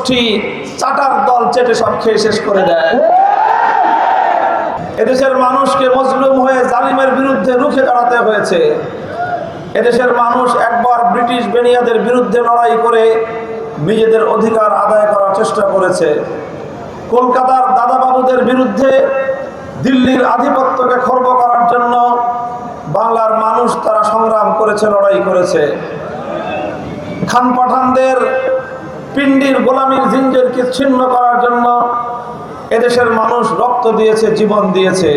জনগোষ্ঠী চাটার দল চেটে সব খেয়ে শেষ করে দেয়। এদেশের মানুষকে মজলুম হয়ে জালিমের বিরুদ্ধে রুখে দাঁড়াতে হয়েছে। এদেশের মানুষ একবার ব্রিটিশ বেনিয়াদের বিরুদ্ধে লড়াই করে নিজেদের অধিকার আদায় করার চেষ্টা করেছে। কলকাতার দাদাবাবুদের বিরুদ্ধে দিল্লির আধিপত্যকে খর্ব করার জন্য বাংলার মানুষ তারা সংগ্রাম করেছে, লড়াই করেছে। খান পাঠানদের পিণ্ডির গোলামীর জিঞ্জিরকে ছিন্ন করার জন্য এদেশের মানুষ রক্ত দিয়েছে, জীবন দিয়েছে।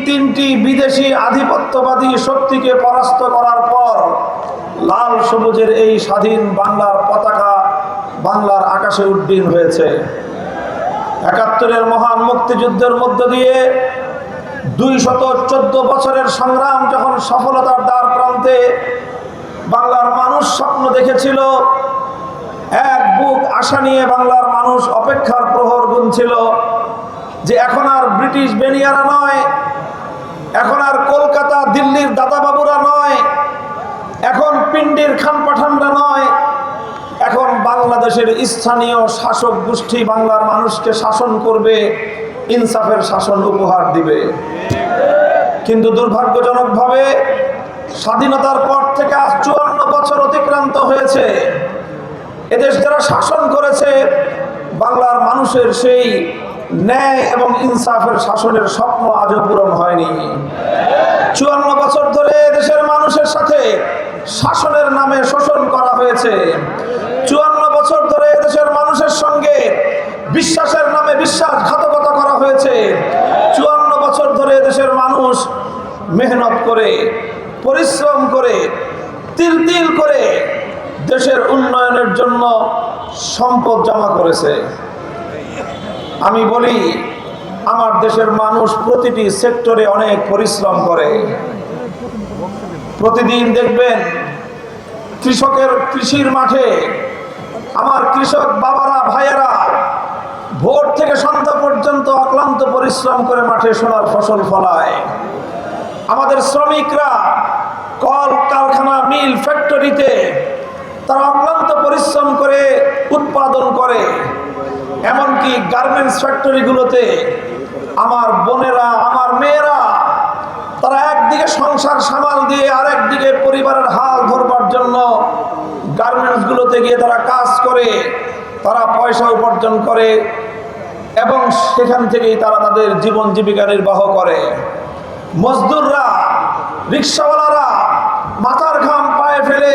তিনটি বিদেশি আধিপত্যবাদী শক্তিকে পরাস্ত করার পর লাল সবুজের এই স্বাধীন বাংলার পতাকা বাংলার আকাশে উড্ডীন হয়েছে। ৭১-এর মহান মুক্তিযুদ্ধের মধ্য দিয়ে ২১৪ বছরের সংগ্রাম যখন সফলতার দ্বার প্রান্তে, বাংলার মানুষ স্বপ্ন দেখেছিল, এক বুক আশা নিয়ে বাংলার মানুষ অপেক্ষার প্রহর গুনছিল যে এখন আর ব্রিটিশ বেনিয়ারা নয়, এখন আর কলকাতা দিল্লির দাদাবাবুরা নয়, এখন পিণ্ডির খান পাঠানরা নয়, এখন বাংলাদেশের স্থানীয় শাসক গোষ্ঠী বাংলার মানুষকে শাসন করবে, ইনসাফের শাসন উপহার দিবে। কিন্তু দুর্ভাগ্যজনকভাবে স্বাধীনতার পর থেকে আজ ৫৪ বছর অতিক্রান্ত হয়েছে। এদেশ যারা শাসন করেছে বাংলার মানুষের সেই ন্যায় এবং ইনসাফের শাসনের স্বপ্ন আজও পূরণ হয়নি। ৫৪ বছর ধরে দেশের মানুষের সাথে শাসনের নামে শোষণ করা হয়েছে। ৫৪ বছর ধরে দেশের মানুষের সঙ্গে বিশ্বাসের নামে বিশ্বাসঘাতকতা করা হয়েছে। ৫৪ বছর ধরে দেশের মানুষ মেহনত করে, পরিশ্রম করে, তিল তিল করে দেশের উন্নয়নের জন্য সম্পদ জমা করেছে। আমি বলি, আমার দেশের মানুষ প্রতিটি সেক্টরে অনেক পরিশ্রম করে। প্রতিদিন দেখবেন কৃষির মাঠে আমার কৃষক বাবারা, ভাইয়েরা ভোর থেকে সন্ধ্যা পর্যন্ত অক্লান্ত পরিশ্রম করে মাঠে সোনার ফসল ফলায়। আমাদের শ্রমিকরা কল কারখানা, মিল, ফ্যাক্টরিতে তারা অক্লান্ত পরিশ্রম করে উৎপাদন করে। এমনকি গার্মেন্টস ফ্যাক্টরিগুলোতে আমার বোনেরা, আমার মেয়েরা তারা একদিকে সংসার সামাল দিয়ে আরেকদিকে পরিবারের হাল ধরবার জন্য গার্মেন্টসগুলোতে গিয়ে তারা কাজ করে, তারা পয়সা উপার্জন করে এবং সেখান থেকেই তারা তাদের জীবন জীবিকা নির্বাহ করে। মজদুররা, রিক্সাওয়ালারা মাথার ঘাম পায়ে ফেলে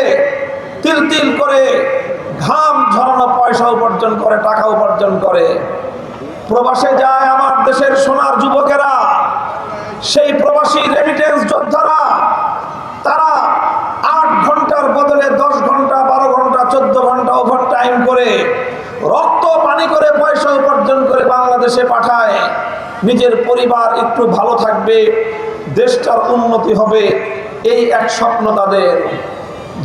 তিল তিল করে ঘাম ঝরানো পয়সা উপার্জন করে, টাকা উপার্জন করে। প্রবাসে যায় আমার দেশের সোনার যুবকেরা, সেই প্রবাসী রেমিটেন্স যোদ্ধারা, তারা ৮ ঘন্টার বদলে ১০ ঘন্টা, ১২ ঘন্টা, ১৪ ঘন্টা ওভার টাইম করে রক্ত পানি করে পয়সা উপার্জন করে বাংলাদেশে পাঠায়। নিজের পরিবার একটু ভালো থাকবে, দেশটার উন্নতি হবে, এই এক স্বপ্ন তাদের।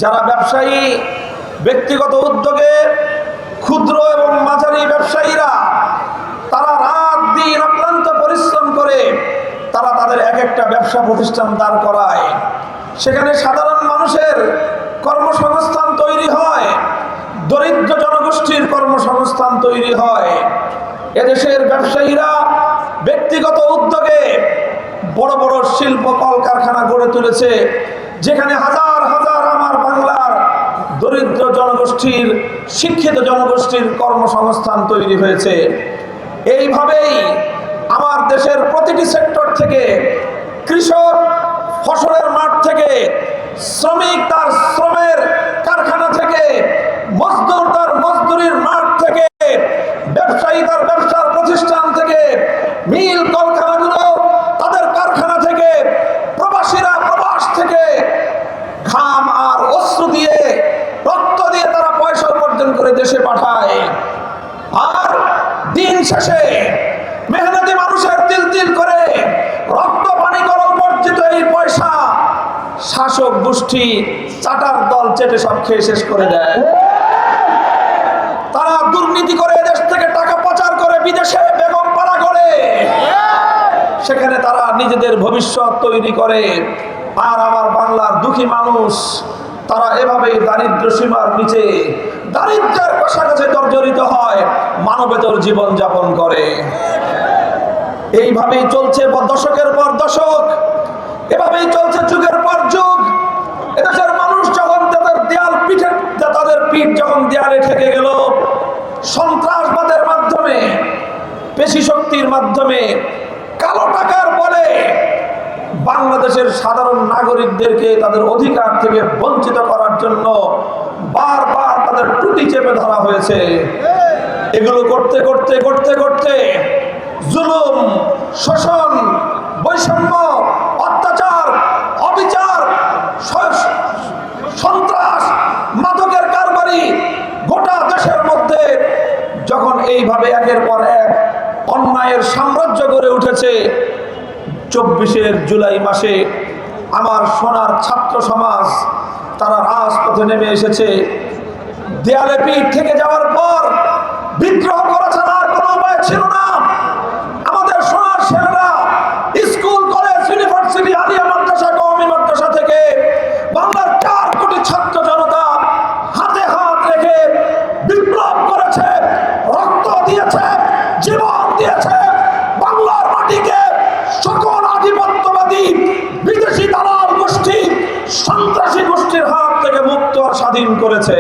যারা ব্যবসায়ী, ব্যক্তিগত উদ্যোগে ক্ষুদ্র এবং মাঝারি ব্যবসায়ীরা, তারা রাত দিন অক্লান্ত পরিশ্রম করে তারা তাদের এক একটা ব্যবসা প্রতিষ্ঠান দাঁড় করায়। সেখানে সাধারণ মানুষের কর্মসংস্থান তৈরি হয়, দরিদ্র জনগোষ্ঠীর কর্মসংস্থান তৈরি হয়। এদেশের ব্যবসায়ীরা ব্যক্তিগত উদ্যোগে বড় বড় শিল্প কলকারখানা গড়ে তুলেছে, যেখানে হাজার হাজার আমার বাংলার দরিদ্র জনগোষ্ঠীর, শিক্ষিত জনগোষ্ঠীর কর্মসংস্থান তৈরি হয়েছে। এইভাবেই আমার দেশের প্রতিটি সেক্টর থেকে, কৃষক ফসলের মাঠ থেকে, শ্রমিক তার শ্রমের কারখানা থেকে, মজদুর তার মজদুরির মাঠ থেকে, ব্যবসায়ী তার ব্যবসার প্রতিষ্ঠান থেকে, মিল কলকারখানাগুলো তাদের কারখানা থেকে, প্রবাসীরা প্রবাস থেকে ঘাম আর অশ্রু দিয়ে, রক্ত দিয়ে তারা পয়সা উপার্জন করে দেশে পাঠায়। আর দিন শেষে মেহনতি মানুষের তিল তিল করে রক্ত পানি করা উপার্জিত এই পয়সা শাসক গোষ্ঠী চাটার দল চেটে সব খেয়ে শেষ করে দেয়। তারা দুর্নীতি করে দেশ থেকে টাকা পাচার করে বিদেশে বেগম পাড়া করে, সেখানে তারা নিজেদের ভবিষ্যৎ তৈরি করে। আর আমার বাংলার দুঃখী মানুষ তারা এভাবেই দারিদ্র সীমার নিচে দারিদ্র্যের কাছাকাছি জর্জরিত হয়, মানবেতর জীবন যাপন করে। এইভাবেই চলছে দশকের পর দশক, এভাবেই চলছে যুগের পর যুগ। এদেশের মানুষ যখন তাদের পিঠ যখন দেয়ালে ঠেকে গেল, সন্ত্রাসবাদের মাধ্যমে, পেশি শক্তির মাধ্যমে, কালো টাকার বলে বাংলাদেশের সাধারণ নাগরিকদেরকে তাদের অধিকার থেকে বঞ্চিত করার জন্য বারবার তাদের টুটি চেপে ধরা হয়েছে। এগুলো করতে করতে করতে করতে জুলুম, শোষণ, বৈষম্য, অত্যাচার, অবিচার, সন্ত্রাস, মাদকের কারবারি গোটা দেশের মধ্যে যখন এইভাবে একের পর এক অন্যায়ের সাম্রাজ্য গড়ে উঠেছে, 24 জুলাই মাসে আমার সোনার ছাত্র সমাজ তারা রাজপথে নেমে এসেছে। দেয়ালে পিঠ থেকে যাওয়ার পর বিদ্রোহ করা ছাড়া আর কোনো উপায় ছিল না। আমাদের সোনার ছেলেরা স্কুল, কলেজ, ইউনিভার্সিটি, আলিয়া মাদ্রাসা, কওমি মাদ্রাসা থেকে বাংলার 4 কোটি ছাত্র জনতা হাতে হাত রেখে বিপ্লব করেছে, রক্ত দিয়েছে, জীবন দিয়েছে। বাংলার মাটিকে সকল আধিপত্যবাদী বিদেশি দালাল গোষ্ঠী, সন্ত্রাসী গোষ্ঠীর হাত থেকে মুক্ত আর স্বাধীন করেছে।